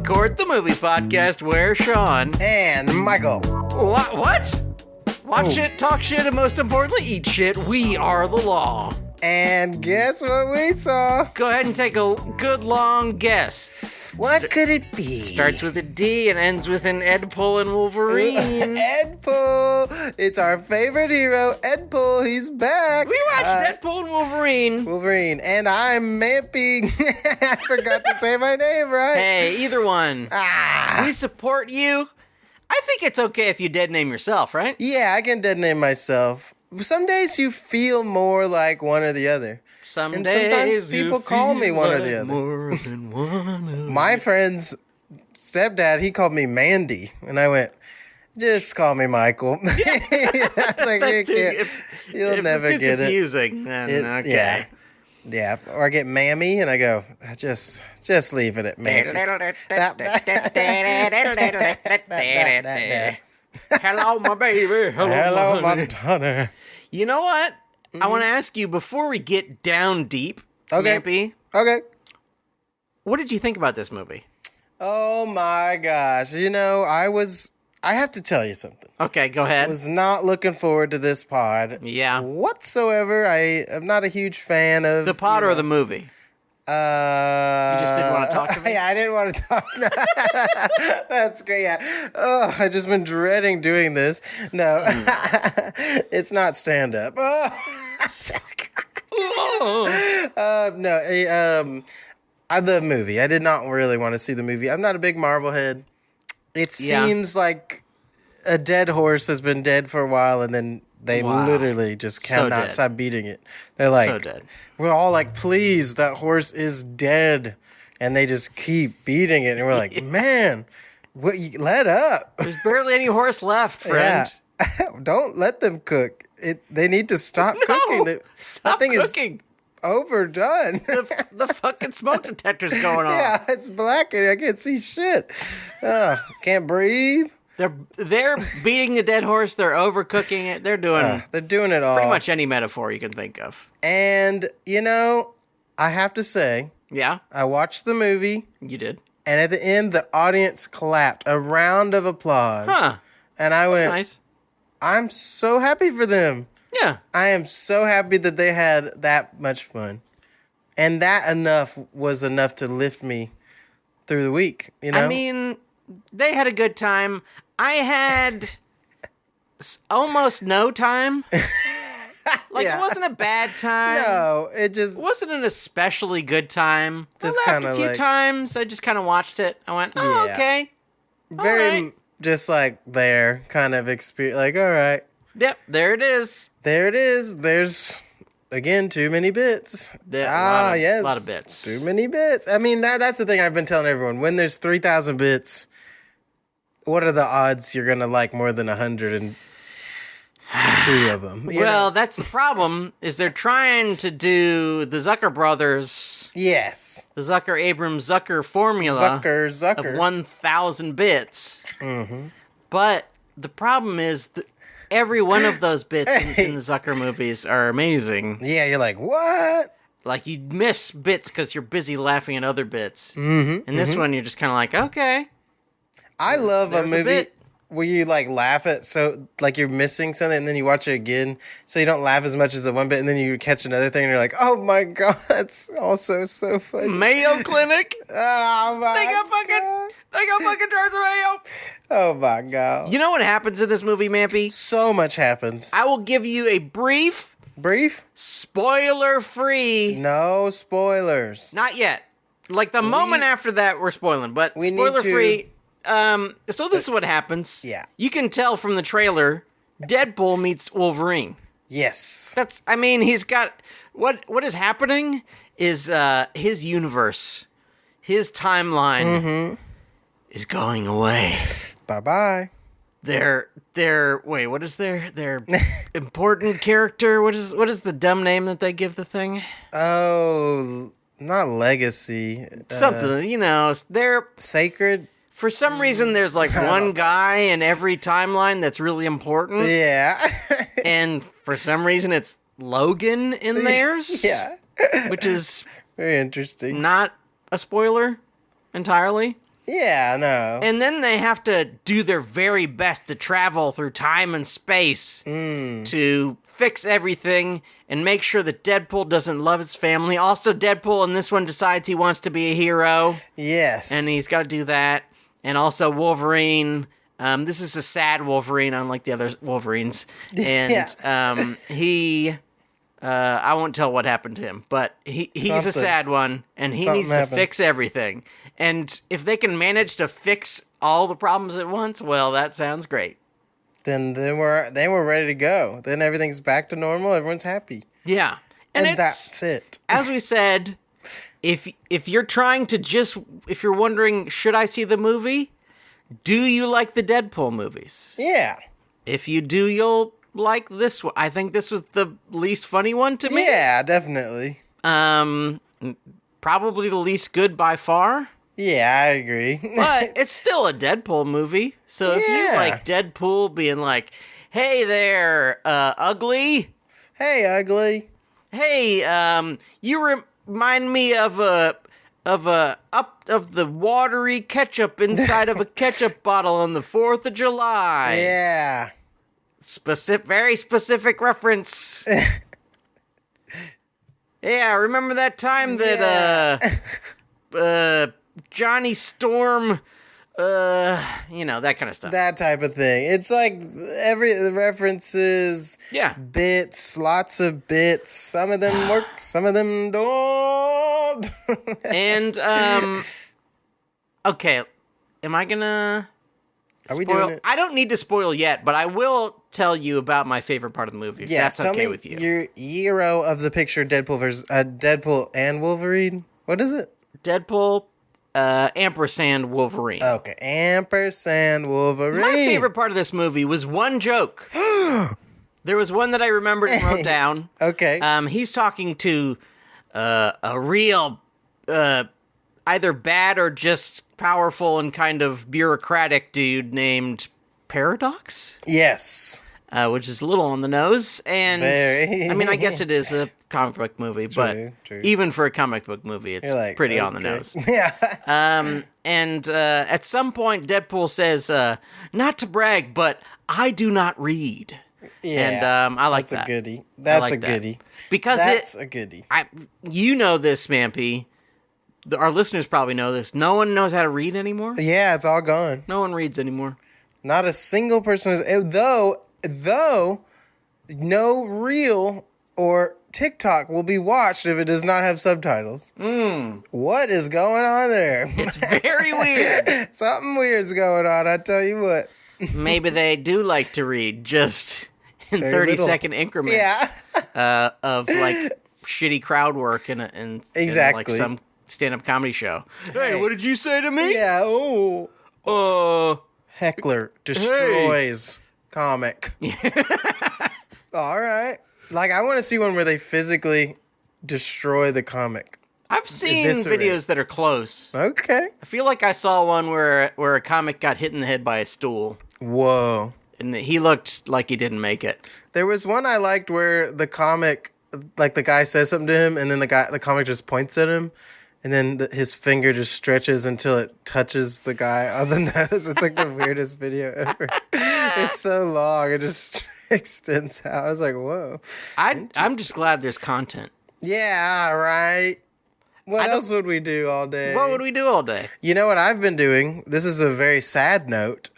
Record the Movie Podcast where Sean and Michael. What? Watch it, talk shit, and most importantly, eat shit. We are the law. And guess what we saw? Go ahead and take a good long guess. What could it be? Starts with a D and ends with an Deadpool and Wolverine. Deadpool! It's our favorite hero, Deadpool. He's back. We watched Deadpool and Wolverine. Wolverine. And I'm Mampy. I forgot to say my name, right? Hey, either one. We support you. I think it's okay if you dead name yourself, right? Yeah, I can dead name myself. Some days you feel more like one or the other. Sometimes people call me one or the other. More than one. My friend's stepdad, he called me Mandy. And I went, just call me Michael. That's like, you'll never get confusing, then okay. Yeah, or I get Mammy, and I go, just leave it at Mammy. Hello, my baby. Hello, my honey. You know what? I want to ask you, before we get down deep, Mampy, Okay. what did you think about this movie? Oh, my gosh. You know, I have to tell you something. Okay, go I ahead. was not looking forward to this pod. Yeah. Whatsoever. I am not a huge fan of... The pod or the movie? You just didn't want to talk to me? Yeah, I didn't want to talk. That's great. Yeah. Oh, I've just been dreading doing this. No, it's not stand-up. No, the movie. I did not really want to see the movie. I'm not a big Marvel head. It seems like a dead horse has been dead for a while, and then they literally just cannot stop beating it. They're like, so dead. We're all like, please, that horse is dead. And they just keep beating it. And we're like, man, let up. There's barely any horse left, friend. Yeah. Don't let them cook. They need to stop cooking. Stop cooking. Overdone. The fucking smoke detector's going on. Yeah, it's black and I can't see shit. Can't breathe. They're beating the dead horse. They're overcooking it. They're doing it all. Pretty much any metaphor you can think of. And, you know, I have to say. Yeah? I watched the movie. You did. And at the end, the audience clapped. A round of applause. Huh. And I went, nice. I'm so happy for them. Yeah. I am so happy that they had that much fun. And that was enough to lift me through the week, you know? I mean, they had a good time. I had almost no time. It wasn't a bad time. No, it wasn't an especially good time. Just I laughed a few times. I just kind of watched it. I went, okay. Very just like there kind of experience. Like, all right. Yep, there it is. There it is. There's, again, too many bits. Yes. A lot of bits. Too many bits. I mean, that's the thing I've been telling everyone. When there's 3,000 bits, what are the odds you're going to like more than 102 of them? Well, that's the problem, is they're trying to do the Zucker brothers. Yes. The Zucker formula. Zucker. Of 1,000 bits. Mm-hmm. But the problem is that every one of those bits in the Zucker movies are amazing. Yeah, you're like, what? Like, you miss bits because you're busy laughing at other bits. Mm-hmm. And this one, you're just kind of like, okay. I love a movie where you, like, laugh at, so, like, you're missing something, and then you watch it again, so you don't laugh as much as the one bit, and then you catch another thing, and you're like, oh, my God, that's also so funny. Mayo Clinic? Oh, my They got fucking jars of mayo. Oh, my God. You know what happens in this movie, Mampy? So much happens. I will give you a brief, spoiler-free. No spoilers. Not yet. Like, the moment after that, we're spoiling, but spoiler-free. So this is what happens. Yeah. You can tell from the trailer, Deadpool meets Wolverine. Yes. He's got, what is happening is, his universe, his timeline is going away. Bye-bye. Their important character, what is the dumb name that they give the thing? Oh, not legacy. Something, they're... Sacred? For some reason, there's like one guy in every timeline that's really important. Yeah. And for some reason, it's Logan in theirs. Yeah. Which is very interesting. Not a spoiler entirely. Yeah, no. And then they have to do their very best to travel through time and space to fix everything and make sure that Deadpool doesn't love his family. Also, Deadpool in this one decides he wants to be a hero. Yes. And he's got to do that. And also Wolverine. This is a sad Wolverine, unlike the other Wolverines. And he... I won't tell what happened to him, but he's a sad one, and he needs to fix everything. And if they can manage to fix all the problems at once, well, that sounds great. Then we're ready to go. Then everything's back to normal. Everyone's happy. Yeah, and that's it. As we said, if you're trying to if you're wondering, should I see the movie? Do you like the Deadpool movies? Yeah. If you do, you'll like this one. I think this was the least funny one to me. Yeah, definitely. Probably the least good by far. Yeah, I agree. But it's still a Deadpool movie. So if you like Deadpool being like, "Hey there, ugly. Hey, ugly. Hey, you remind me of the watery ketchup inside of a ketchup bottle on the 4th of July." Yeah. Very specific reference. Yeah, remember that time that Johnny Storm, that kind of stuff. That type of thing. It's like the references, bits, lots of bits. Some of them work, some of them don't. And okay, am I gonna? Are we doing it? I don't need to spoil yet, but I will tell you about my favorite part of the movie. If that's okay with you. Your hero of the picture, Deadpool versus Deadpool and Wolverine. What is it? Deadpool, ampersand Wolverine. Okay, ampersand Wolverine. My favorite part of this movie was one joke. There was one that I remembered and wrote down. Okay. He's talking to a real, either bad or just powerful and kind of bureaucratic dude named Paradox? Yes. Which is a little on the nose. And, I mean, I guess it is a comic book movie, but even for a comic book movie, it's pretty on the nose. Yeah. And at some point, Deadpool says, not to brag, but I do not read. Yeah. And I like that. That's a goodie. That's a goodie. Because that's a goodie. You know this, Mampy. Our listeners probably know this. No one knows how to read anymore. Yeah, it's all gone. No one reads anymore. Not a single person is. Though, no reel or TikTok will be watched if it does not have subtitles. What is going on there? It's very weird. Something weird's going on, I tell you what. Maybe they do like to read just in 30-second increments of like shitty crowd work and like some stand-up comedy show. Hey, what did you say to me? Yeah, Heckler destroys comic. All right. Like, I want to see one where they physically destroy the comic. I've seen videos that are close. Okay. I feel like I saw one where a comic got hit in the head by a stool. Whoa. And he looked like he didn't make it. There was one I liked where the comic, like the guy says something to him, and then the comic just points at him, and then his finger just stretches until it touches the guy on the nose. It's like the weirdest video ever. It's so long. It just extends out. I was like, whoa. I'm just glad there's content. Yeah, right. What else would we do all day? What would we do all day? You know what I've been doing? This is a very sad note.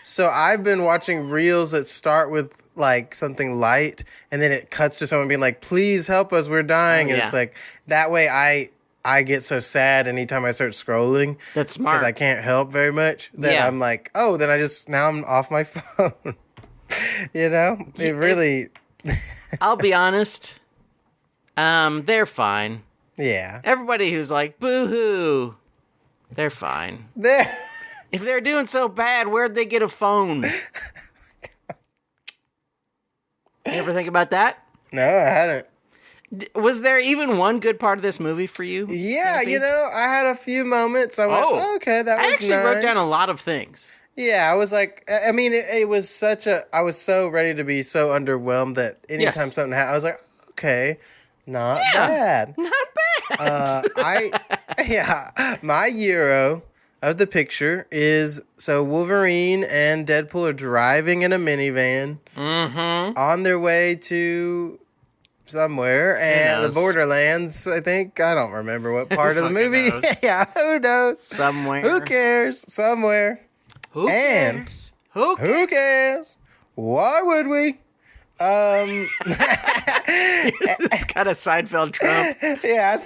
So I've been watching reels that start with like something light, and then it cuts to someone being like, please help us, we're dying. And it's like, that way I get so sad anytime I start scrolling. That's smart. Because I can't help very much. That I'm like, oh, then now I'm off my phone. You know? It really... I'll be honest. They're fine. Yeah. Everybody who's like, boo-hoo, they're fine. If they're doing so bad, where'd they get a phone? You ever think about that? No, I hadn't. Was there even one good part of this movie for you? Yeah, Mampy? you know, I had a few moments. I went, okay, that was nice. I actually wrote down a lot of things. Yeah, I was like, I mean, it was I was so ready to be so underwhelmed that anytime something happened, I was like, okay, not bad. Not bad. My hero of the picture is, so Wolverine and Deadpool are driving in a minivan on their way to somewhere, and the Borderlands, I think. I don't remember what part of the movie. Yeah, who knows? Somewhere. Who cares? Somewhere. Who cares? Who cares? Why would we? It's kind of Seinfeld Trump. Yeah,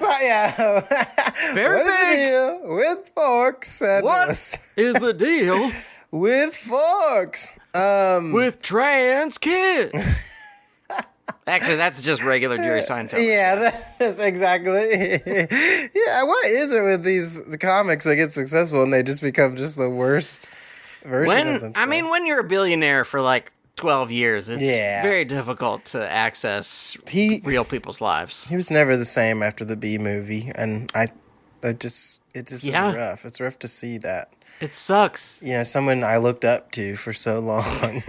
Very what big. is the deal with forks? What is the deal with forks? with trans kids? Actually, that's just regular Jerry Seinfeld. Yeah, that's just exactly. Yeah, what is it with these comics that get successful and they just become just the worst version of themselves? I mean, when you're a billionaire for like 12 years, it's very difficult to access real people's lives. He was never the same after the B movie, and it just is rough. It's rough to see that. It sucks. You know, someone I looked up to for so long.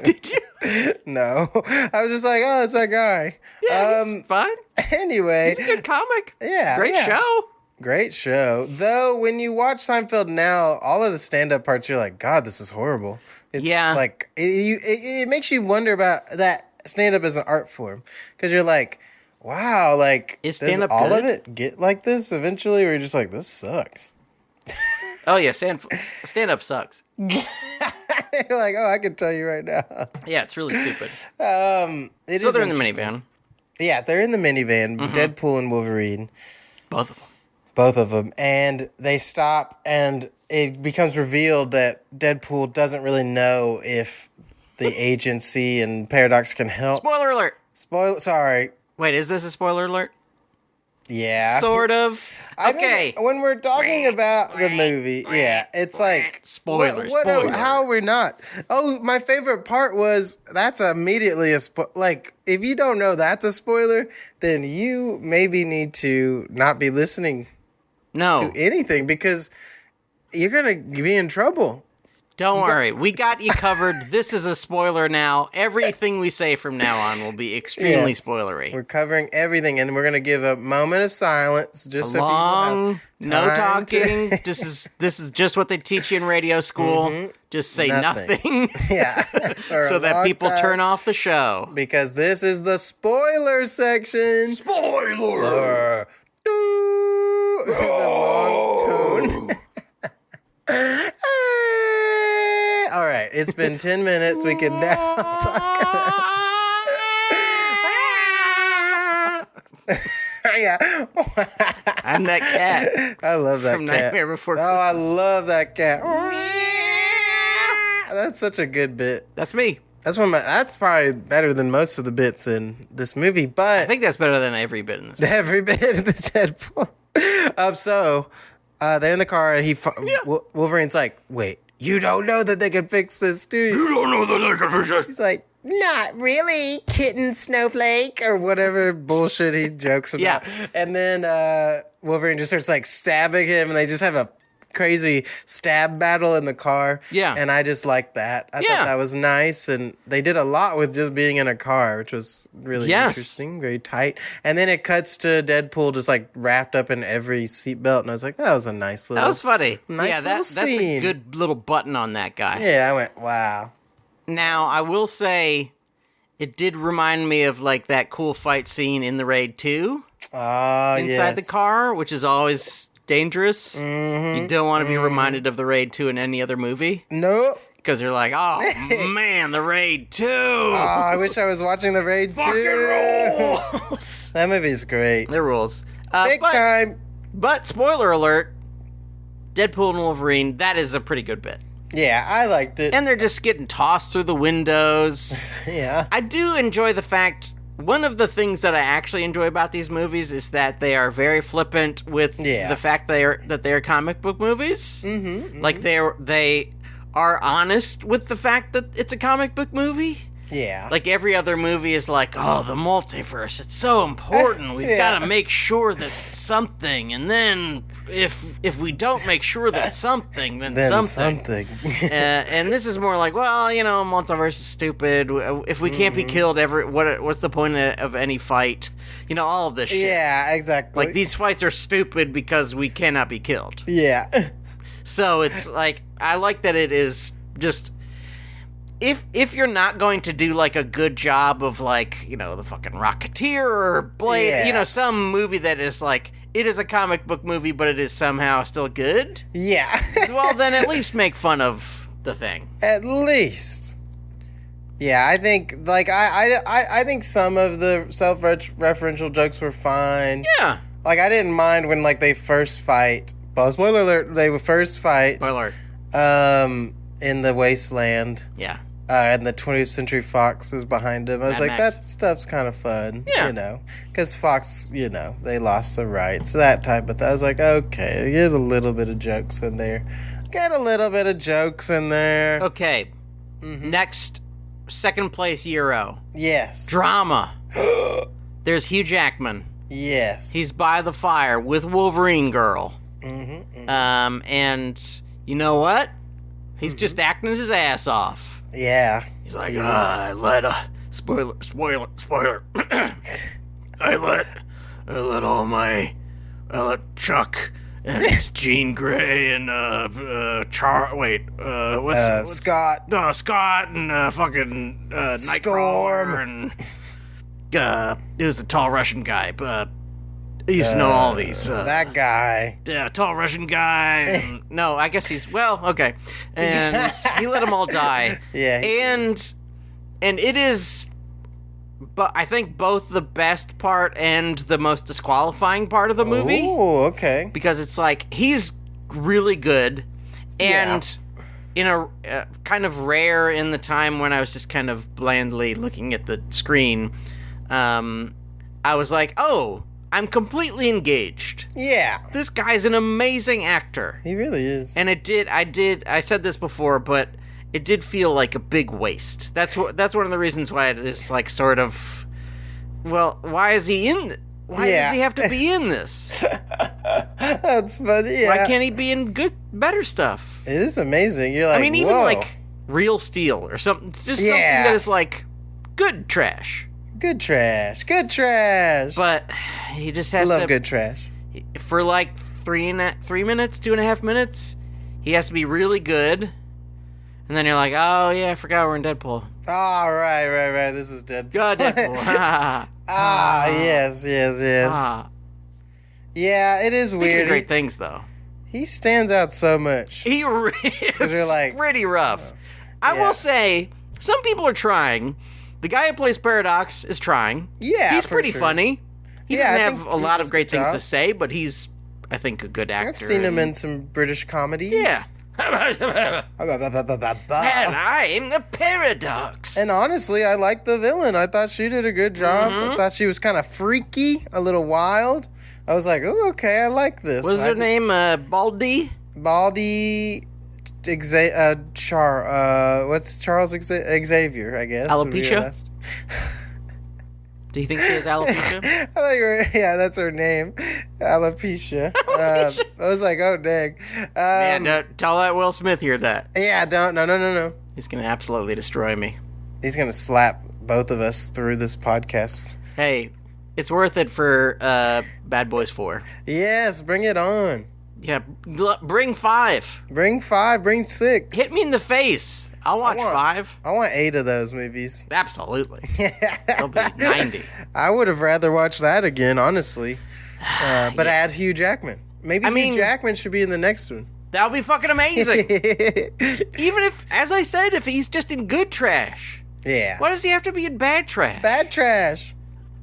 Did you? No. I was just like, oh, it's that guy. Yeah, he's fine. Anyway. He's a good comic. Yeah. Great show. Great show. Though, when you watch Seinfeld now, all of the stand-up parts, you're like, God, this is horrible. It's like, it makes you wonder about that stand-up as an art form. Because you're like, wow, like, is does stand-up all good? of it get like this eventually? Or you're just like, this sucks. Oh, yeah, stand-up sucks. You're like, oh, I can tell you right now. Yeah, it's really stupid. So They're in the minivan. Yeah, they're in the minivan. Deadpool and Wolverine. Both of them. And they stop, and it becomes revealed that Deadpool doesn't really know if the agency and Paradox can help. Spoiler alert. Sorry. Wait, is this a spoiler alert? Yeah. Sort of. Okay. When we're talking about the movie, it's like... Spoilers. How are we not? Oh, my favorite part was, that's immediately a like, if you don't know that's a spoiler, then you maybe need to not be listening to anything, because you're going to be in trouble. Don't worry. We got you covered. This is a spoiler now. Everything we say from now on will be extremely spoilery. We're covering everything, and we're going to give a moment of silence just so people have no time talking. This is just what they teach you in radio school. Just say nothing. Yeah. So that people turn off the show. Because this is the spoiler section. Spoiler! There's a long tone. All right, it's been 10 minutes. We can now talk about... Yeah. I'm that cat. I love that from cat. Nightmare Before Christmas. Oh, I love that cat. That's such a good bit. That's me. That's probably better than most of the bits in this movie, but I think that's better than every bit in this movie. every bit of the Deadpool. They're in the car, and Wolverine's like, wait, you don't know that they can fix this, do you? You don't know that they can fix this. He's like, not really, kitten snowflake, or whatever bullshit he jokes about. Yeah. And then Wolverine just starts like stabbing him, and they just have a crazy stab battle in the car. Yeah. And I just liked that. I thought that was nice, and they did a lot with just being in a car, which was really interesting, very tight. And then it cuts to Deadpool just like wrapped up in every seatbelt, and I was like, that was a nice little... That was funny. Nice that's a good little button on that guy. Yeah, I went, wow. Now, I will say, it did remind me of like that cool fight scene in the Raid 2. Inside the car, which is always dangerous. You don't want to be reminded of the Raid 2 in any other movie. Nope. Because you're like, oh man, the Raid 2. Oh, I wish I was watching the Raid 2. Fucking rules. That movie's great. The rules. Big time. But spoiler alert, Deadpool and Wolverine, that is a pretty good bit. Yeah, I liked it. And they're just getting tossed through the windows. Yeah. I do enjoy the fact, one of the things that I actually enjoy about these movies is that they are very flippant with the fact that they are comic book movies. Like they are honest with the fact that it's a comic book movie. Yeah. Like every other movie is like, oh, the multiverse, it's so important. We've got to make sure that something, and then if we don't make sure that something, then something. And this is more like, well, multiverse is stupid. If we can't be killed, what's the point of any fight? All of this shit. Yeah, exactly. Like, these fights are stupid because we cannot be killed. Yeah. So it's like, I like that it is just, if you're not going to do like a good job of like, you know, the fucking Rocketeer or Blade, you know, some movie that is like, it is a comic book movie, but it is somehow still good. Yeah. Well, then at least make fun of the Thing. At least. Yeah, I think like I think some of the self-referential jokes were fine. Yeah. Like I didn't mind when like they first fight. Well, spoiler alert, they would first fight. Spoiler alert. In the wasteland. Yeah. And the 20th Century Fox is behind him. I was Mad like, Max. that stuff's kind of fun. Yeah. You know, because Fox, you know, they lost the rights, that type of thing. I was like, okay, get a little bit of jokes in there. Okay. Mm-hmm. Next, second place Euro. Yes. Drama. There's Hugh Jackman. Yes. He's by the fire with Wolverine Girl. Mm-hmm. And you know what? He's just acting his ass off. Yeah. He's like, I let spoiler. I let Chuck and Jean Grey and Scott and fucking Nightcrawler and it was a tall Russian guy, but I used to know all these. That guy. Yeah, tall Russian guy. And, no, I guess he's, well, okay. And he let them all die. Yeah. And it is, but I think both the best part and the most disqualifying part of the movie. Oh, okay. Because it's like, he's really good. And in a kind of rare in the time when I was just kind of blandly looking at the screen, I was like, oh, I'm completely engaged. Yeah. This guy's an amazing actor. He really is. And I said this before, but it did feel like a big waste. That's one of the reasons why it is like sort of, well, why does he have to be in this? That's funny, yeah. Why can't he be in better stuff? It is amazing. You're like, I mean, even whoa. like Real Steel or something, just something that is like good trash. Good trash. But he just has to... I love good trash. For like 3 minutes, 2.5 minutes, he has to be really good. And then you're like, oh yeah, I forgot we're in Deadpool. Oh, right. This is Deadpool. Go Deadpool. Yes. Yeah, it is Speaking weird. of great things, though. He stands out so much. He is like, pretty rough. I will say, some people are trying. The guy who plays Paradox is trying. Yeah, he's pretty funny. He doesn't have a lot of great things to say, but he's, I think, a good actor. I've seen him in some British comedies. Yeah. And I'm the Paradox. And honestly, I liked the villain. I thought she did a good job. I thought she was kind of freaky, a little wild. I was like, oh, okay, I like this. What's her name? Baldy? Baldy... what's Charles Xavier, I guess. Alopecia? Do you think she has alopecia? I thought you were, yeah, that's her name. Alopecia. I was like, oh, dang. Man, don't tell that Will Smith hear that. Yeah, don't. No. He's going to absolutely destroy me. He's going to slap both of us through this podcast. Hey, it's worth it for Bad Boys 4. Yes, bring it on. Yeah, bring 5. Bring 5, bring 6. Hit me in the face. I'll watch 5. I want 8 of those movies. Absolutely. They'll be 90. I would have rather watched that again, honestly. But add Hugh Jackman. Maybe Hugh Jackman should be in the next one. That would be fucking amazing. Even if, as I said, if he's just in good trash. Yeah. Why does he have to be in bad trash? Bad trash.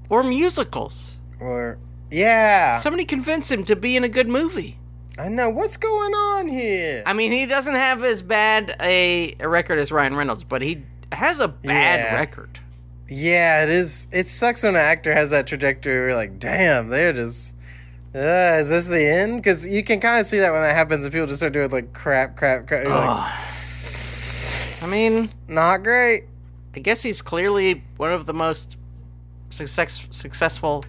Or musicals. Or, yeah. Somebody convince him to be in a good movie. I know. What's going on here? I mean, he doesn't have as bad a record as Ryan Reynolds, but he has a bad record. Yeah, it is. It sucks when an actor has that trajectory where you're like, damn, they're just... is this the end? Because you can kind of see that when that happens and people just start doing like crap. You're like, I mean... Not great. I guess he's clearly one of the most successful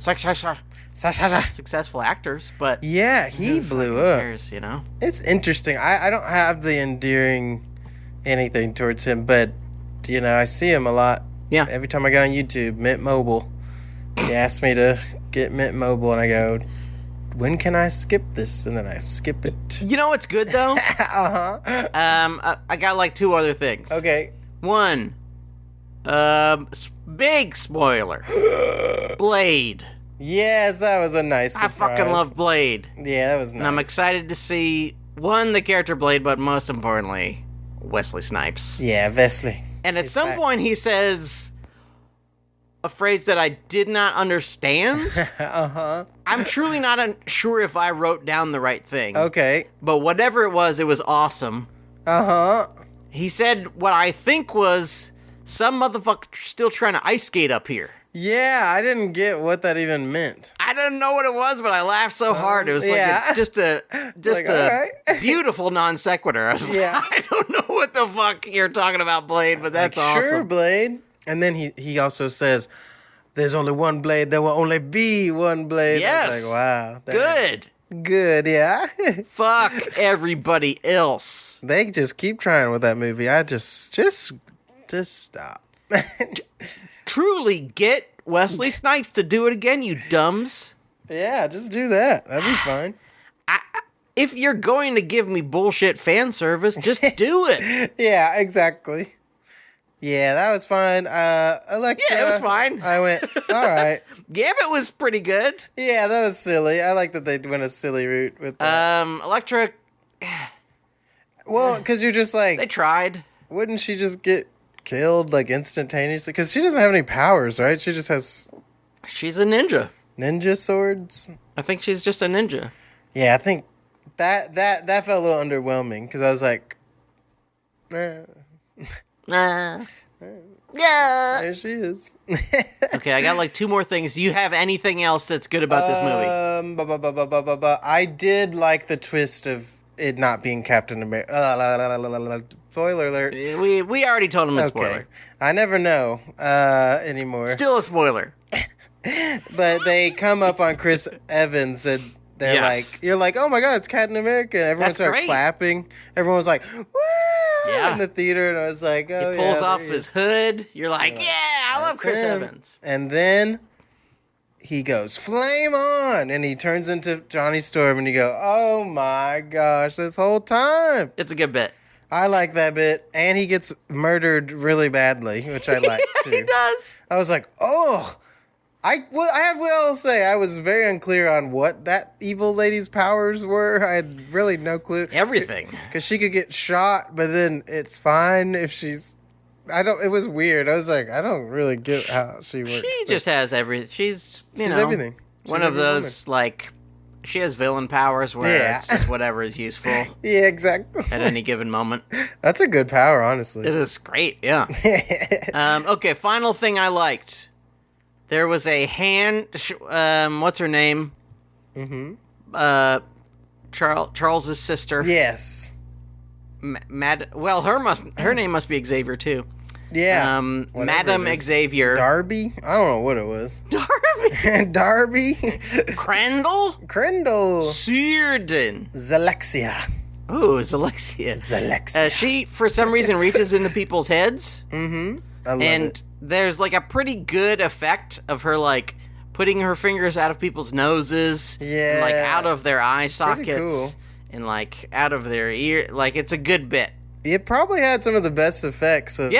actors, but yeah, he blew up. Cares, you know, it's interesting. I don't have the endearing anything towards him, but you know, I see him a lot. Yeah, every time I get on YouTube, Mint Mobile, he asked me to get Mint Mobile, and I go, when can I skip this? And then I skip it. You know what's good though? I got like 2 other things. Okay. One, big spoiler. Blade. Yes, that was a nice surprise. I fucking love Blade. Yeah, that was nice. And I'm excited to see, one, the character Blade, but most importantly, Wesley Snipes. Yeah, Wesley. And at some point he says a phrase that I did not understand. I'm truly not sure if I wrote down the right thing. Okay. But whatever it was awesome. He said what I think was, some motherfucker still trying to ice skate up here. Yeah, I didn't get what that even meant. I didn't know what it was, but I laughed so hard. It was just a right. beautiful non sequitur. I was like, I don't know what the fuck you're talking about, Blade, but that's awesome. Sure, Blade. And then he also says, "There's only one blade. There will only be one blade." Yes. I was like, wow. Good, yeah. Fuck everybody else. They just keep trying with that movie. I just stop. Truly get Wesley Snipes to do it again, you dumbs. Yeah, just do that. That'd be fine. If you're going to give me bullshit fan service, just do it. Yeah, exactly. Yeah, that was fine. Electra. Yeah, it was fine. I went, all right. Gambit was pretty good. Yeah, that was silly. I like that they went a silly route with that. Electra. Well, because you're just like, they tried. Wouldn't she just get killed like instantaneously? Because she doesn't have any powers, right? She just has. She's a ninja. Ninja swords. I think she's just a ninja. Yeah, I think that felt a little underwhelming because I was like, Yeah. There she is. Okay, I got like 2 more things. Do you have anything else that's good about this movie? I did like the twist of it not being Captain America. Spoiler alert. We already told him it's spoiler. I never know anymore. Still a spoiler. But they come up on Chris Evans and they're like, you're like, oh my God, it's Captain America. And everyone started clapping. Everyone was like, woo! In the theater. And I was like, oh, he pulls off his hood. You're like, I love Chris Evans. And then he goes, flame on. And he turns into Johnny Storm. And you go, oh my gosh, this whole time. It's a good bit. I like that bit. And he gets murdered really badly, which I like too. He does. I was like, oh. I will say I was very unclear on what that evil lady's powers were. I had really no clue. Everything. Because she could get shot, but then it's fine if she's... It was weird. I was like, I don't really get how she works. She just has everything. She's everything. One of those, like... She has villain powers where it's just whatever is useful. Yeah, exactly. At any given moment. That's a good power, honestly. It is great, yeah. Okay, final thing I liked. There was a hand. What's her name? Mm-hmm. Charles's sister. Yes. Well, her name must be Xavier too. Yeah. Madam Xavier. Darby? I don't know what it was. Darby. Darby. Crandall. Searden. Zalexia. Ooh, Zalexia. She, for some reason, reaches into people's heads. Mm-hmm. I love it. There's like a pretty good effect of her like putting her fingers out of people's noses, and like out of their eye sockets, and like out of their ear. Like it's a good bit. It probably had some of the best effects of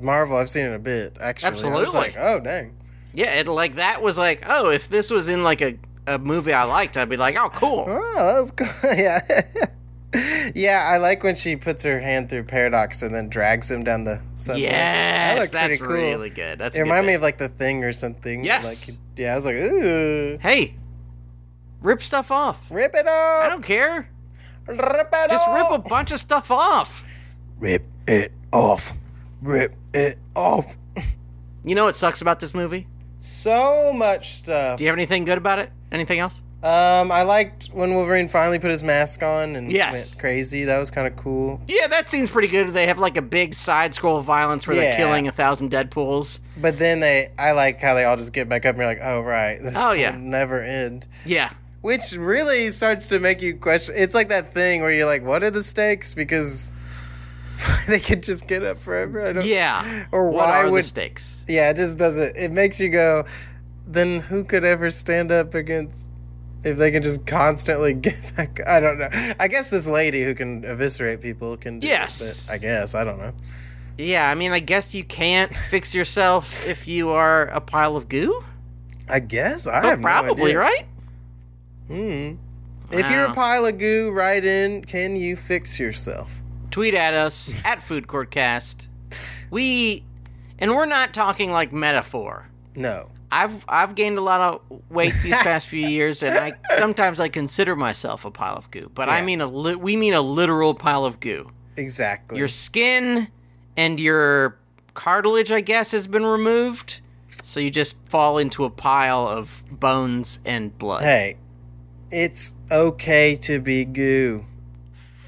Marvel I've seen in a bit. Actually, absolutely. I was like, oh dang. Yeah, it like that was like, oh, if this was in like a movie I liked, I'd be like, oh, cool. Oh, that was cool. Yeah. Yeah, I like when she puts her hand through Paradox and then drags him down the subway. Yes, that's cool. Really good. That's it reminded me of like The Thing or something. Yes. Like, I was like, ooh. Hey, rip stuff off. Rip it off. I don't care. Rip it Just off. rip a bunch of stuff off. Rip it off. Rip it off. You know what sucks about this movie? So much stuff. Do you have anything good about it? Anything else? I liked when Wolverine finally put his mask on and went crazy. That was kind of cool. Yeah, that scene's pretty good. They have like a big side scroll violence where they're killing 1,000 Deadpools. But then I like how they all just get back up and you're like, oh, right. This will never end. Yeah. Which really starts to make you question. It's like that thing where you're like, what are the stakes? Because they could just get up forever. Or what why are would the stakes? Yeah, it just doesn't. It makes you go, then who could ever stand up against If they can just constantly get back, I don't know. I guess this lady who can eviscerate people can do it, but I guess, I don't know. Yeah, I mean, I guess you can't fix yourself if you are a pile of goo? I guess, I have probably, no idea. Right? If you're a pile of goo, write in, can you fix yourself? Tweet at us, at FoodCourtCast. And we're not talking like metaphor. No. I've gained a lot of weight these past few years, and sometimes I consider myself a pile of goo. But I mean we mean a literal pile of goo. Exactly. Your skin and your cartilage, I guess, has been removed, so you just fall into a pile of bones and blood. Hey, it's okay to be goo.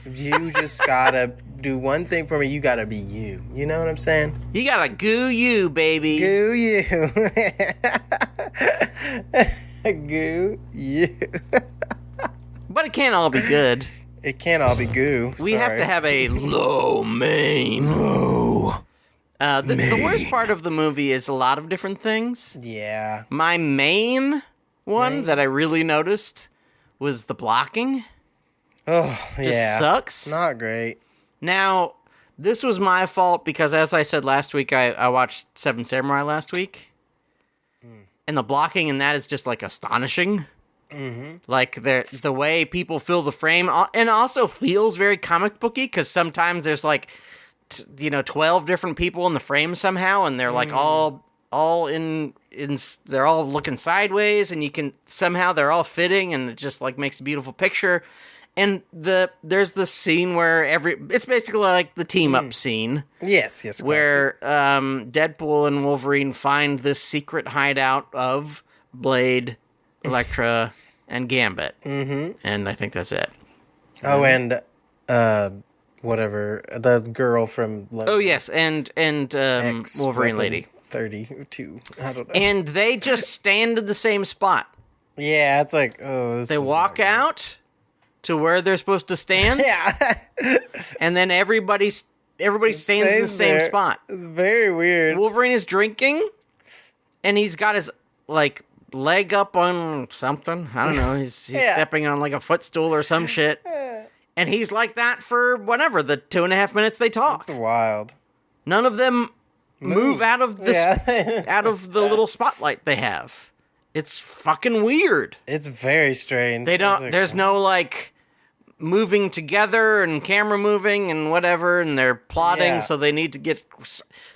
You just gotta do one thing for me. You gotta be you. You know what I'm saying? You gotta goo you, baby. Goo you. Goo you. But it can't all be good. It can't all be goo. We have to have a low main. Low. The worst part of the movie is a lot of different things. Yeah. My main one that I really noticed was the blocking. Oh, Just sucks. Not great. Now, this was my fault because, as I said last week, I watched Seven Samurai last week. And the blocking in that is just, like, astonishing. Mm-hmm. Like, the way people fill the frame. And also feels very comic booky because sometimes there's, like, 12 different people in the frame somehow. And they're, like, all in they're all looking sideways. And you can, somehow they're all fitting. And it just, like, makes a beautiful picture. And there's the scene where it's basically like the team up scene. Yes. Where Deadpool and Wolverine find this secret hideout of Blade, Elektra, and Gambit. Mm-hmm. And I think that's it. Oh, and whatever, the girl from Oh yes, and Wolverine lady. 32. I don't know. And they just stand in the same spot. Yeah, it's like, they walk out to where they're supposed to stand. Yeah. And then everybody stands in the same spot. It's very weird. Wolverine is drinking, and he's got his, like, leg up on something. I don't know. He's stepping on, like, a footstool or some shit. And he's like that for whatever, the 2.5 minutes they talk. It's wild. None of them move out of this, out of the little spotlight they have. It's fucking weird. It's very strange. They don't. There's no, like, moving together and camera moving and whatever, and they're plotting, so they need to get.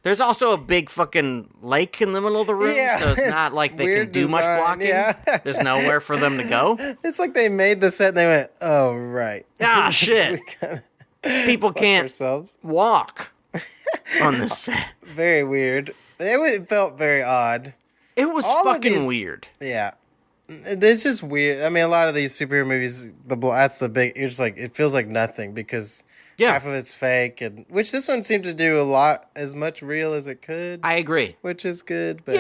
There's also a big fucking lake in the middle of the room, so it's not like they can do much blocking. Yeah. There's nowhere for them to go. It's like they made the set and they went, "Oh right, shit, people can't walk on this set." Very weird. It felt very odd. It was fucking weird. Yeah. It's just weird. I mean, a lot of these superhero movies, that's the big. You're just like, it feels like nothing because half of it's fake, and which this one seemed to do as much real as it could. I agree, which is good. But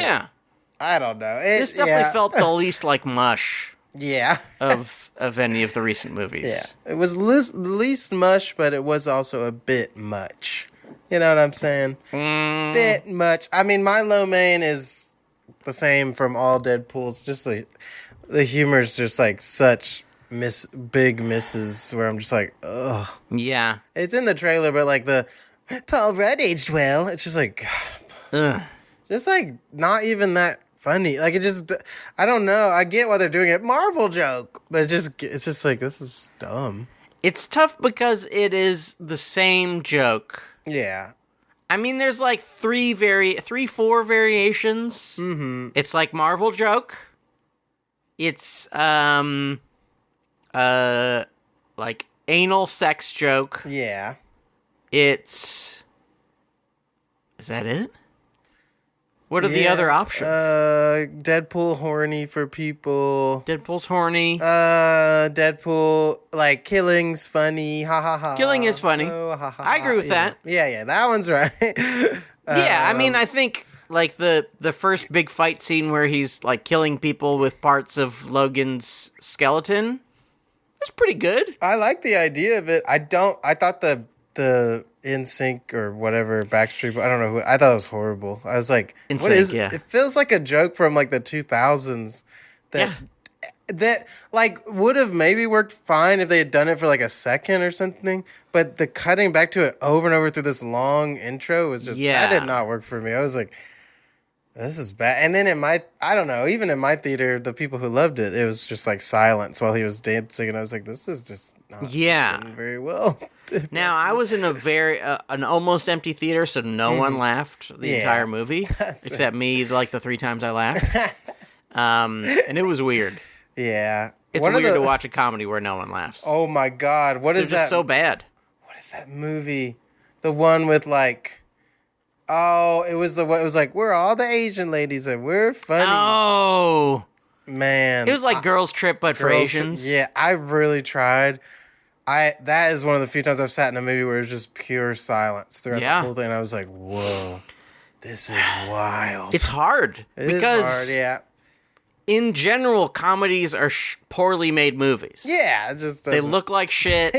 I don't know. This definitely felt the least like mush. Yeah. of any of the recent movies. Yeah, it was least mush, but it was also a bit much. You know what I'm saying? Bit much. I mean, my low main is the same from all Deadpools. Just the humor's just like such big misses where I'm just like, ugh. Yeah. It's in the trailer, but like the Paul Rudd aged well. It's just like, God. Just like not even that funny. Like it just, I don't know. I get why they're doing it. Marvel joke, but it's just like, this is dumb. It's tough because it is the same joke. Yeah. I mean, there's like 4 variations. Mm-hmm. It's like Marvel joke. It's like anal sex joke. Yeah. Is that it? What are the other options? Deadpool horny for people. Deadpool's horny. Deadpool, like, killing's funny. Ha ha ha. Killing is funny. Oh, ha, ha, I agree with that. Yeah, that one's right. I mean, I think, like, the first big fight scene where he's, like, killing people with parts of Logan's skeleton is pretty good. I like the idea of it. I thought the NSYNC or whatever Backstreet, I don't know who. I thought it was horrible. I was like, NSYNC, what is it? It feels like a joke from like the 2000s. that like would have maybe worked fine if they had done it for like a second or something, but the cutting back to it over and over through this long intro was just that did not work for me. I was like, this is bad. And then I don't know, even in my theater, the people who loved it, it was just like silence while he was dancing, and I was like, this is just not working very well. Now, I was in a very an almost empty theater, so no one laughed the entire movie except me, like the 3 times I laughed. And it was weird. Yeah. It's weird to watch a comedy where no one laughs. Oh my God. What is that? Just so bad. What is that movie? The one with like, it was like, we're all the Asian ladies and we're funny. Oh. Man. It was like Girls Trip, but for Asians. Yeah, I really tried. That is one of the few times I've sat in a movie where it was just pure silence throughout the whole thing. And I was like, whoa, this is wild. It's hard. It is hard, yeah. In general, comedies are poorly made movies. Yeah, it just doesn't. They look like shit.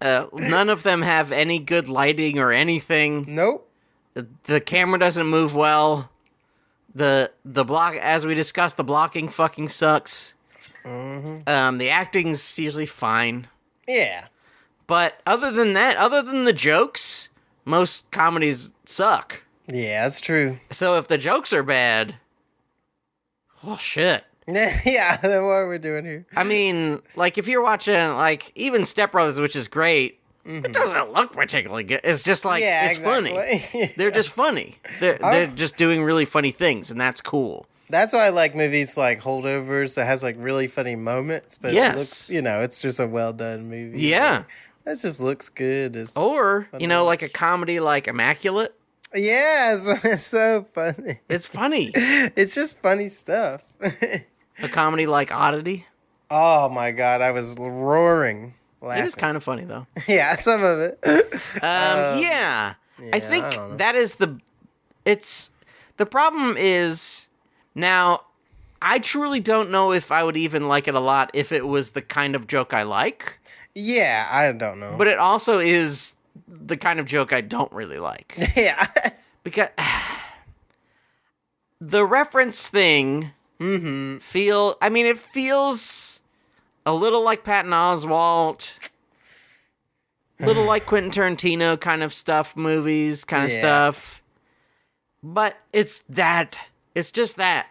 None of them have any good lighting or anything. Nope. The camera doesn't move well. The block, as we discussed, the blocking fucking sucks. Mm-hmm. The acting's usually fine. Yeah. But other than that, other than the jokes, most comedies suck. Yeah, that's true. So if the jokes are bad, oh shit. Yeah, then what are we doing here? I mean, like if you're watching like even Step Brothers, which is great, it doesn't look particularly good. It's just like it's funny. They're just funny. They're just doing really funny things, and that's cool. That's why I like movies like Holdovers that has like really funny moments, but it looks, it's just a well done movie. Yeah. Like, that just looks good. Or, like a comedy like Immaculate. Yeah, it's so funny. It's funny. It's just funny stuff. A comedy like Oddity. Oh my God, I was roaring laughing. It is kind of funny though. Yeah, some of it. I think that is the problem is now I truly don't know if I would even like it a lot if it was the kind of joke I like. Yeah, I don't know. But it also is the kind of joke I don't really like. Yeah. Because the reference thing it feels a little like Patton Oswalt, a little like Quentin Tarantino kind of stuff, movies kind of stuff. But it's just that.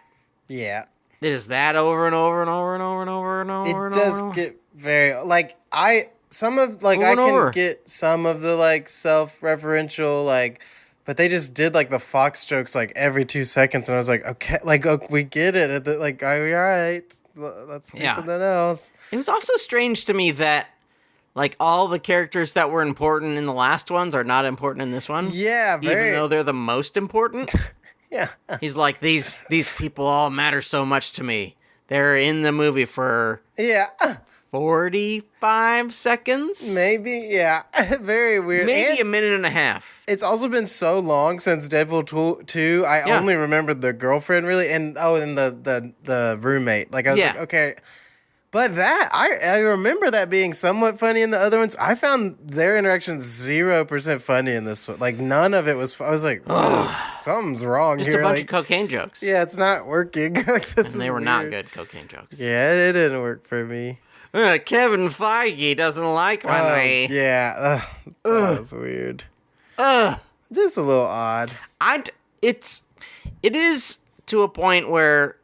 Yeah. It is that over and over and over and over and over and over. It does get very I can get some of the like self-referential but they just did like the Fox jokes like every 2 seconds, and I was like, okay, we get it. All right, let's do something else. It was also strange to me that like all the characters that were important in the last ones are not important in this one. Yeah, even though they're the most important. Yeah, he's like these people all matter so much to me. They're in the movie for 45 seconds? Maybe, yeah. Very weird. Maybe a minute and a half. It's also been so long since Deadpool 2. I only remembered the girlfriend, really, and the roommate. Like, I was like, okay. But I remember that being somewhat funny in the other ones. I found their interactions 0% funny in this one. Like, none of it was I was like, something's wrong just here. Just a bunch of cocaine jokes. Yeah, it's not working. They were not good cocaine jokes. Yeah, it didn't work for me. Kevin Feige doesn't like money. Yeah. That was weird. Just a little odd. It is to a point where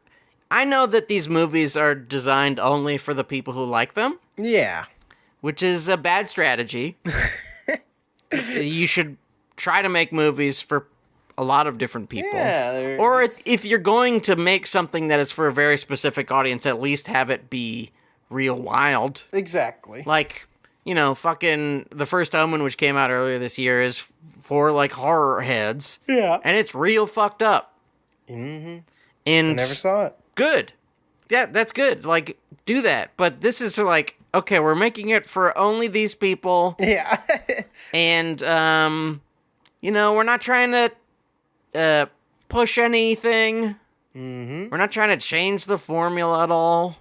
I know that these movies are designed only for the people who like them. Yeah. Which is a bad strategy. You should try to make movies for a lot of different people. Yeah. Or if you're going to make something that is for a very specific audience, at least have it be real wild. Exactly. Like, fucking The First Omen, which came out earlier this year, is for, like, horror heads. Yeah. And it's real fucked up. Mm-hmm. And I never saw it. Good. Yeah, that's good. Like, do that. But this is like, okay, we're making it for only these people. Yeah. And, we're not trying to push anything. Mm-hmm. We're not trying to change the formula at all.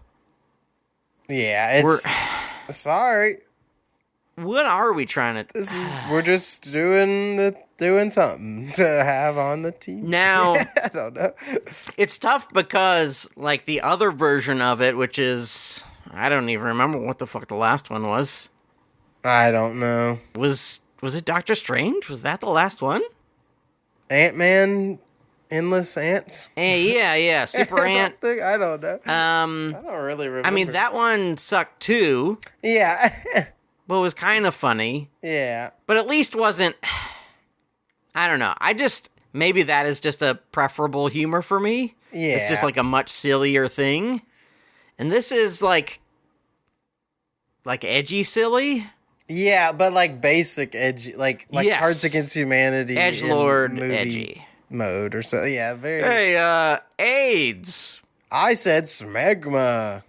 Yeah, sorry. What are we trying to... We're just doing the doing something to have on the TV. Now, I don't know. it's tough because, like, the other version of it, which is, I don't even remember what the fuck the last one was. I don't know. Was it Doctor Strange? Was that the last one? Ant-Man, Endless Ants? Yeah, Super Ant. I don't know. I don't really remember. I mean, that one sucked too. Yeah. But it was kind of funny. Yeah. But at least wasn't... I don't know. Maybe that is just a preferable humor for me. Yeah. It's just like a much sillier thing. And this is like edgy silly. Yeah, but like basic edgy, like Yes. Cards Against Humanity. Edgelord movie edgy. Mode or so. Yeah, very. Hey, AIDS. I said smegma.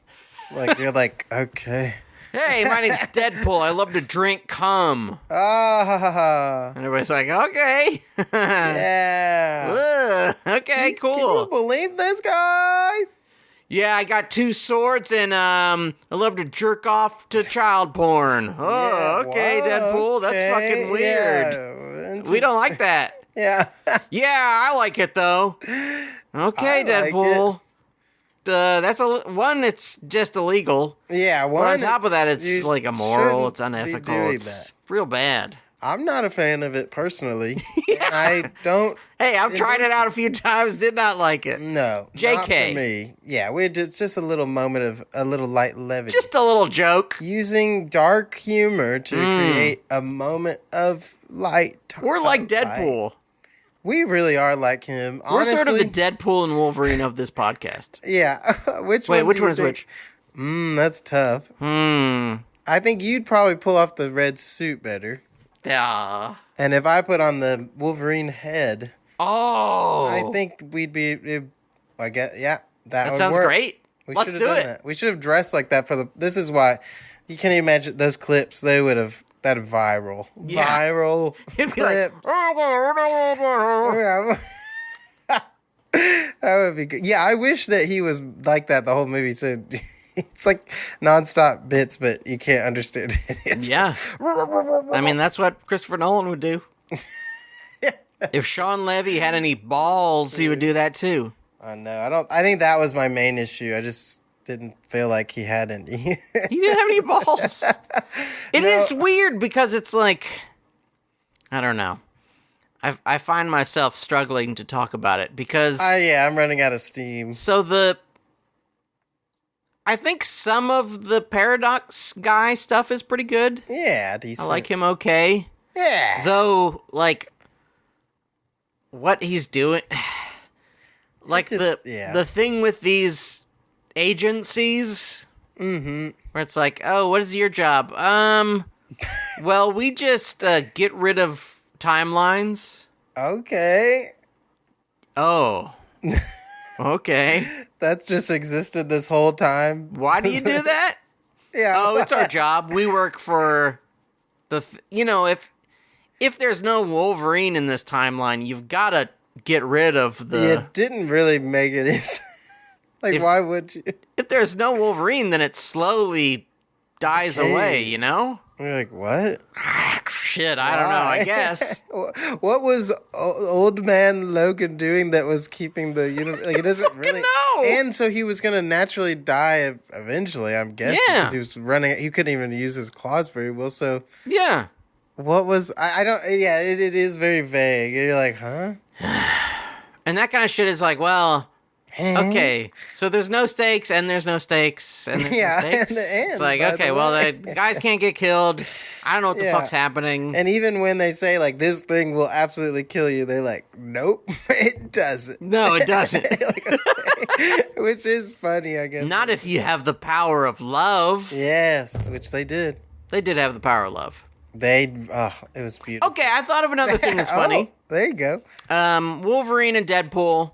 Like, you're like, okay. Hey, my name's Deadpool. I love to drink cum. Ah, And everybody's like, okay. yeah. Ugh, okay, Can you cool. believe this guy? Yeah, I got 2 swords and I love to jerk off to child porn. Oh, Yeah, okay, whoa, Deadpool. That's okay, fucking weird. Yeah. We don't like that. Yeah. Yeah, I like it though. Okay, I like Deadpool. That's one. It's just illegal. Yeah, But one. on top of that, it's you like immoral. shouldn't It's be unethical. doing It's that. real bad. I'm not a fan of it personally. And I don't. Hey, I've tried it out a few times. Did not like it. No, JK. not for me. Yeah, it's just a little moment of a little light levity. Just a little joke. Using dark humor to create a moment of light. We're like of Deadpool. light. We really are like him. We're Honestly, sort of the Deadpool and Wolverine of this podcast. Yeah. Which Wait, one which do you one is think? which? That's tough. I think you'd probably pull off the red suit better. Yeah. And if I put on the Wolverine head, Oh. I think we'd be. I guess, yeah, that would sounds work. great. Let's should have do done it. that. We should have dressed like that for the. This is why you can't imagine those clips. They would have that viral, Yeah. viral It'd be like, clips. That would be good. Yeah, I wish that he was like that the whole movie. So it's like nonstop bits, but you can't understand it. yeah. I mean, that's what Christopher Nolan would do. If Sean Levy had any balls, he would do that too. I know. I think that was my main issue. I just didn't feel like he had any. He didn't have any balls. It is weird because it's like, I don't know. I find myself struggling to talk about it because I'm running out of steam. I think some of the Paradox guy stuff is pretty good. Yeah, decent. I like him okay. Yeah. Though, like, what he's doing, like the thing with these agencies, where it's like, oh, what is your job? Well, we just get rid of timelines. Okay. Oh. Okay. That's just existed this whole time. Why do you do that? Yeah. Oh, it's our job. We work for if there's no Wolverine in this timeline, you've got to get rid of the... It didn't really make it like, why would you? If there's no Wolverine, then it slowly dies away, you know? You're like, what? Shit, I don't know, I guess. What was old man Logan doing that was keeping the universe? Like, it doesn't really know. And so he was gonna naturally die eventually, I'm guessing, Yeah. because he was running. He couldn't even use his claws very well. So Yeah. what was? I don't. Yeah, it is very vague. You're like, huh? And that kind of shit is like, well, okay, so there's no stakes, and there's no stakes, and there's Yeah, no stakes. and It's like, by okay, the well, way. the guys can't get killed. I don't know what the Yeah. fuck's happening. And even when they say like this thing will absolutely kill you, they're like, nope, it doesn't. No, it doesn't. Like, okay. Which is funny, I guess. Not if you have the power of love. Yes, which they did. They did have the power of love. It was beautiful. Okay, I thought of another thing that's funny. Oh, there you go. Wolverine and Deadpool,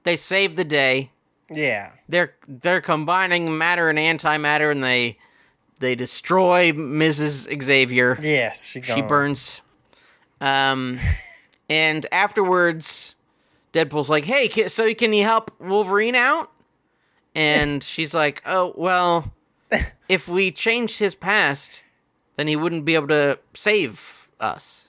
they save the day. Yeah. They're combining matter and antimatter, and they destroy Mrs. Xavier. Yes, She burns. And afterwards, Deadpool's like, "Hey, so can you help Wolverine out?" And she's like, "Oh, well, if we changed his past, then he wouldn't be able to save us."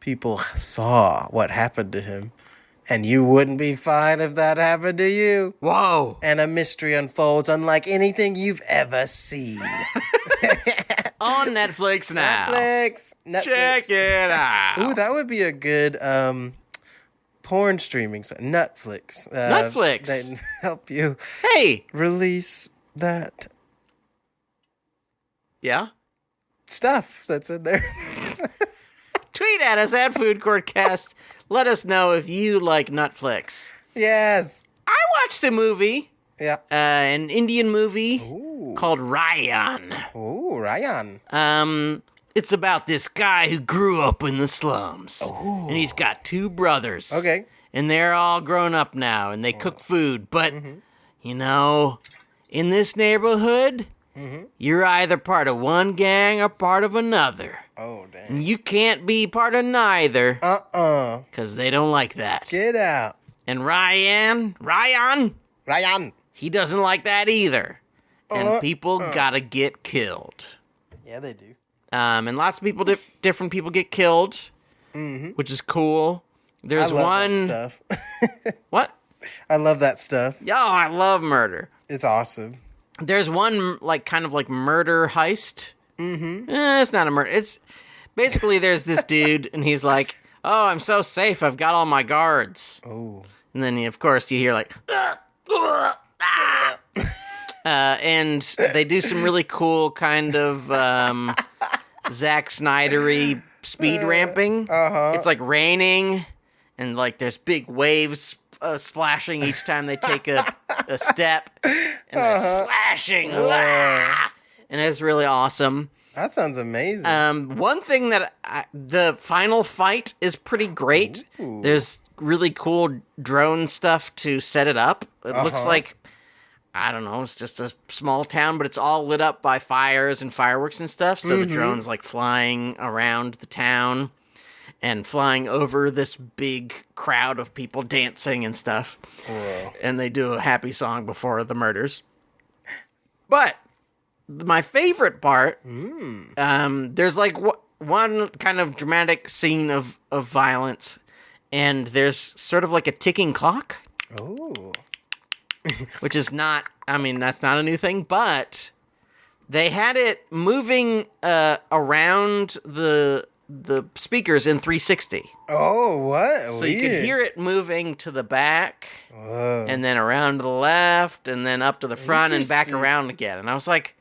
people saw what happened to him. And you wouldn't be fine if that happened to you. Whoa. And a mystery unfolds unlike anything you've ever seen. On Netflix now. Netflix. Check it out. Ooh, that would be a good porn streaming site. Netflix. Netflix. They can help you Hey. release that Yeah? stuff that's in there. Tweet at us at Food Court Cast. Let us know if you like Netflix. Yes. I watched a movie, Yeah. an Indian movie Ooh. called Ryan. Ooh, Ryan. It's about this guy who grew up in the slums. Ooh. And he's got two brothers. Okay. And they're all grown up now, and they cook food. But, you know, in this neighborhood, you're either part of one gang or part of another. Oh, dang. And you can't be part of neither, because they don't like that. Get out. And Ryan, Ryan. he doesn't like that either. And people gotta get killed. Yeah, they do. And lots of people, different people get killed, which is cool. There's I love one. that stuff. What? I love that stuff. Oh, I love murder. It's awesome. There's one kind of murder heist. It's not a murder. It's basically there's this dude, and he's like, "Oh, I'm so safe. I've got all my guards." Oh. And then, of course, you hear and they do some really cool kind of Zack Snydery speed ramping. It's raining, and there's big waves splashing each time they take a step, and they're slashing. And it's really awesome. That sounds amazing. One thing that the final fight is pretty great. Ooh. There's really cool drone stuff to set it up. It looks like, I don't know, it's just a small town, but it's all lit up by fires and fireworks and stuff. So the drone's flying around the town and flying over this big crowd of people dancing and stuff. Whoa. And they do a happy song before the murders. But my favorite part, there's one kind of dramatic scene of violence, and there's sort of a ticking clock. Oh. Which is not, that's not a new thing, but they had it moving around the speakers in 360. Oh, what? So you could hear it moving to the back, and then around to the left, and then up to the front, and back around again. And I was like,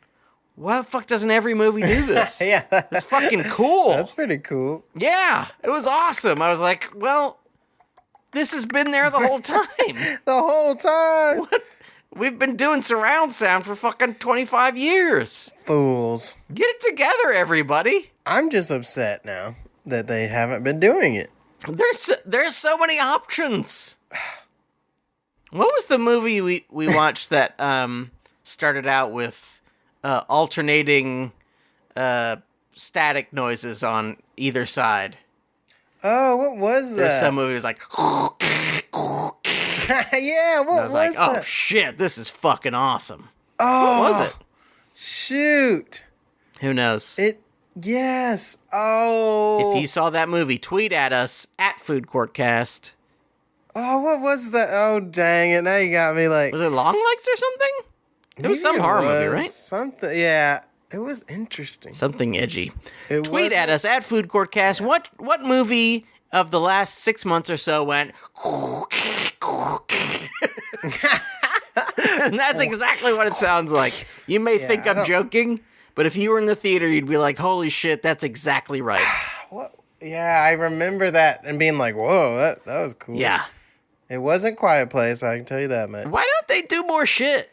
why the fuck doesn't every movie do this? Yeah. It's fucking cool. That's pretty cool. Yeah, it was awesome. I was like, well, this has been there the whole time. The whole time. What? We've been doing surround sound for fucking 25 years. Fools. Get it together, everybody. I'm just upset now that they haven't been doing it. There's so many options. What was the movie we watched that started out with alternating static noises on either side? Oh, what was that? There's some movie that was yeah, what was that? that? Oh shit, this is fucking awesome. Oh, What was it? Shoot. Who knows? Yes. Oh. If you saw that movie, tweet at us at FoodCourtCast. Oh, what was that? Oh, dang it. Now you got me Was it Long Legs or something? It was some horror movie, right? Something, yeah. It was interesting. Something edgy. It Tweet at us at FoodCourtCast. What movie of the last 6 months or so went? And that's exactly what it sounds like. You may think I'm joking, but if you were in the theater, you'd be like, "Holy shit, that's exactly right." What? Yeah, I remember that and being like, "Whoa, that was cool." Yeah. It wasn't Quiet Place. I can tell you that, man. Why don't they do more shit?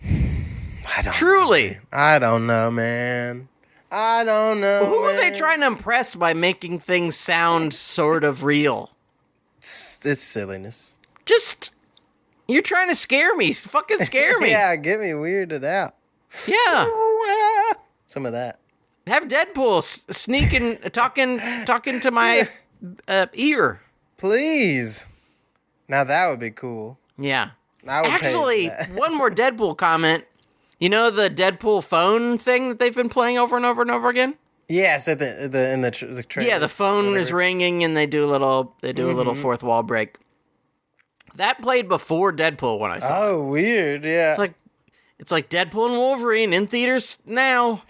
I don't. Truly. I don't know, man. I don't know. Who are they trying to impress by making things sound sort of real? It's silliness. Just, you're trying to scare me. Fucking scare me. Yeah, get me weirded out. Yeah. Some of that. Have Deadpool sneaking, talking to my ear. Please. Now that would be cool. Yeah. I would Actually, pay for that. one more Deadpool comment. You know the Deadpool phone thing that they've been playing over and over and over again? Yes, at the trailer. Yeah, the phone is ringing, and they do a little fourth wall break. That played before Deadpool when I saw it. Oh, weird. Yeah. It's like Deadpool and Wolverine in theaters now.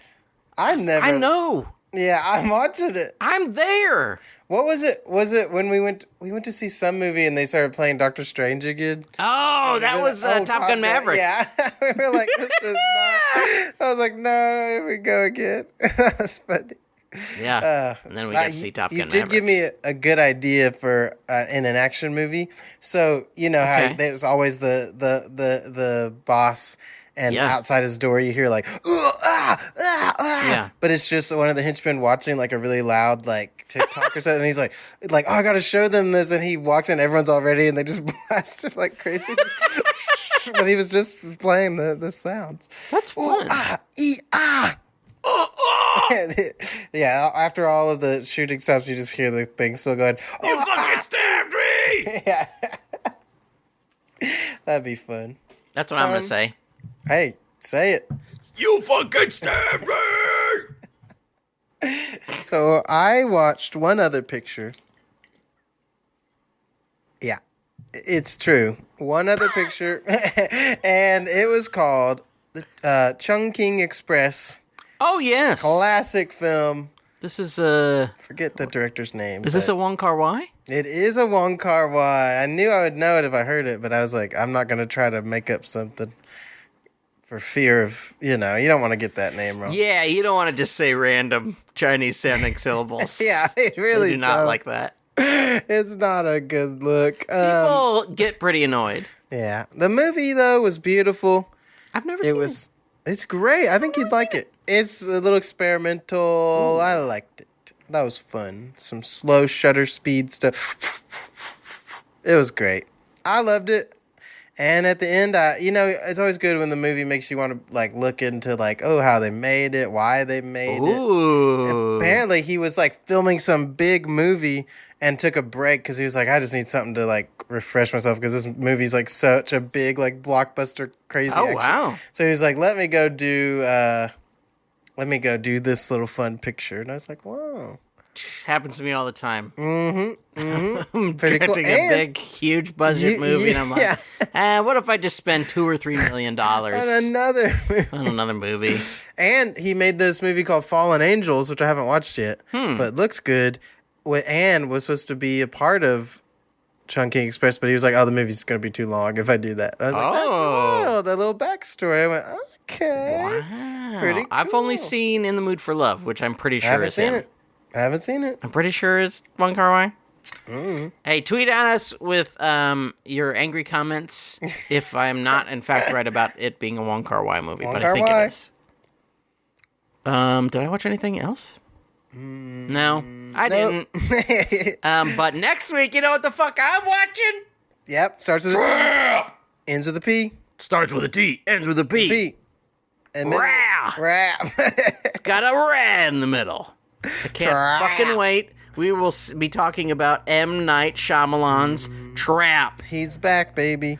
I know. Yeah, I'm watching it. I'm there. What was it? Was it when we went to see some movie and they started playing Doctor Strange again? Oh, that was Top Gun Maverick. Yeah. We were like, this is not. I was like, no, here we go again. That was funny. Yeah. And then we got to see Top Gun Maverick. You did give me a good idea for in an action movie. So, you know how there's always the boss. And outside his door, you hear like, yeah. But it's just one of the henchmen watching like a really loud like TikTok or something. And he's like, oh, I got to show them this. And he walks in, everyone's all ready, and they just blast him like crazy. But he was just playing the sounds. That's fun. Yeah, after all of the shooting stops, you just hear the thing still going. You fucking stabbed me! Yeah, that'd be fun. That's what I'm gonna say. Hey, say it. You fucking stabbed me! So I watched one other picture. Yeah, it's true. One other picture, and it was called Chungking Express. Oh yes, classic film. This is forget the director's name. Is this a Wong Kar-wai? It is a Wong Kar-wai. I knew I would know it if I heard it, but I was like, I'm not gonna try to make up something. For fear of, you don't want to get that name wrong. Yeah, you don't want to just say random Chinese-sounding syllables. Yeah, they really do not like that. It's not a good look. People get pretty annoyed. Yeah. The movie, though, was beautiful. I've never seen it. It's great. I think you'd like it. It's a little experimental. Ooh. I liked it. That was fun. Some slow shutter speed stuff. It was great. I loved it. And at the end, it's always good when the movie makes you want to like look into like, how they made it, why they made it. Apparently, he was like filming some big movie and took a break because he was like, I just need something to like refresh myself because this movie's like such a big like blockbuster crazy. Oh action. Wow! So he was like, let me go do this little fun picture, and I was like, wow. Happens to me all the time. I'm directing a big, huge budget movie, and I'm like, what if I just spend $2 or $3 million on another movie? And he made this movie called Fallen Angels, which I haven't watched yet, but looks good. And was supposed to be a part of Chungking Express, but he was like, the movie's going to be too long if I do that. And I was like, that's wild, a little backstory. I went, okay. Wow. Pretty cool. I've only seen In the Mood for Love, which I'm pretty sure is him. I haven't seen it. I'm pretty sure it's Wong Kar-wai. Hey, tweet at us with your angry comments if I'm not, in fact, right about it being a Wong Kar-wai movie, but I think it is. Did I watch anything else? No, I didn't. But next week, you know what the fuck I'm watching? Yep, starts with a T. Ends with a P. Starts with a T, ends with a P. And rap. It's got a ra in the middle. I can't fucking wait. We will be talking about M. Night Shyamalan's Trap. He's back, baby.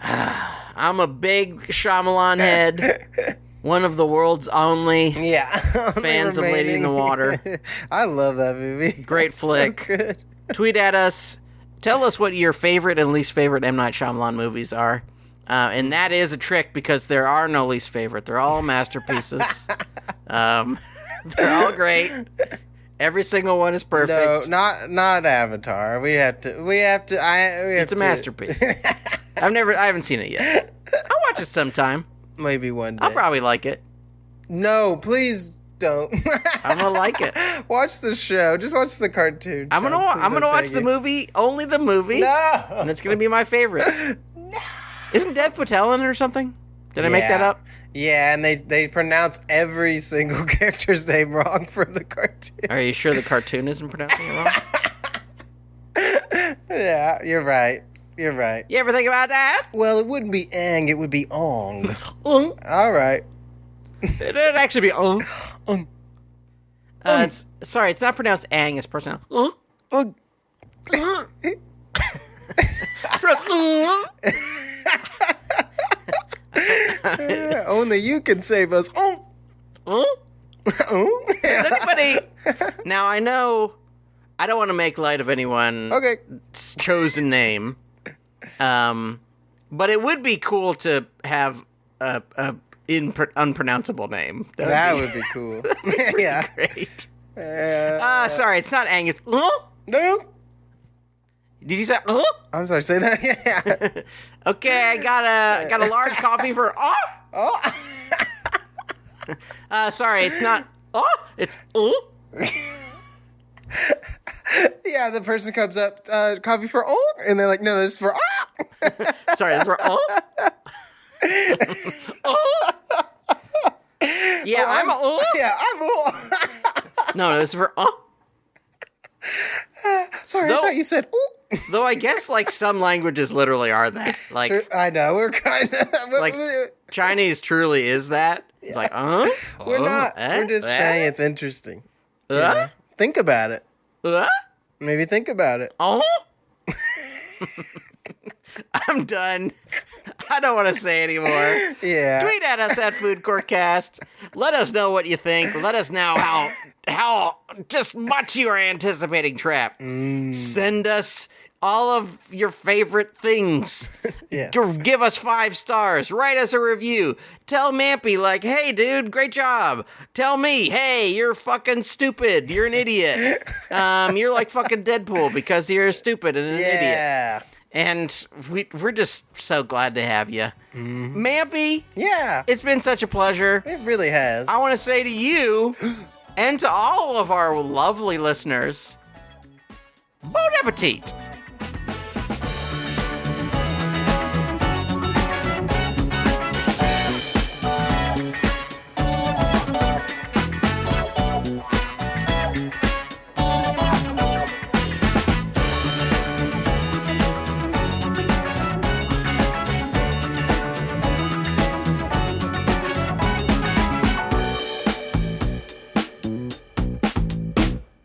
I'm a big Shyamalan head. One of the world's only fans of Lady in the Water. I love that movie. Great flick. So good. Tweet at us. Tell us what your favorite and least favorite M. Night Shyamalan movies are. And that is a trick because there are no least favorite. They're all masterpieces. They're all great. Every single one is perfect. No, not Avatar. We have to. It's a masterpiece. I haven't seen it yet. I'll watch it sometime. Maybe one day. I'll probably like it. No, please don't. I'm gonna like it. Watch the show. Just watch the cartoon. I'm gonna watch the movie. Only the movie. No. And it's gonna be my favorite. No. Isn't Dev Patel in it or something? Did I make that up? Yeah, and they pronounce every single character's name wrong for the cartoon. Are you sure the cartoon isn't pronouncing it wrong? Yeah, you're right. You ever think about that? Well, it wouldn't be Aang, it would be Ong. All right. It'd actually be Ong. Sorry, it's not pronounced Aang, it's pronounced it's pronounced Only you can save us. Has anybody Now, I know I don't want to make light of anyone's chosen name, but it would be cool to have a unpronounceable name. That would be cool. Yeah. Great. Sorry, it's not Angus. No. Did you say? I'm sorry. Say that. Yeah. Okay, I got a large coffee for. Sorry, it's not. It's. Yeah, the person comes up, coffee for and they're like, no, this is for Sorry, this is for Yeah, I'm Yeah, I'm No, this is for Sorry, I thought you said Though I guess like some languages literally are that. Like I know, we're kind of like Chinese truly is that. It's like, we're not. We're just saying it's interesting. Yeah. Think about it. Maybe think about it. I'm done. I don't want to say anymore. Yeah. Tweet at us at Food Courtcast. Let us know what you think. Let us know how just much you are anticipating Trap. Send us all of your favorite things. Yes. Give us 5 stars. Write us a review. Tell Mampy, like, hey, dude, great job. Tell me, hey, you're fucking stupid. You're an idiot. You're like fucking Deadpool because you're stupid and an idiot. Yeah. And we're just so glad to have you. Mampy. Yeah. It's been such a pleasure. It really has. I want to say to you and to all of our lovely listeners, bon appetit.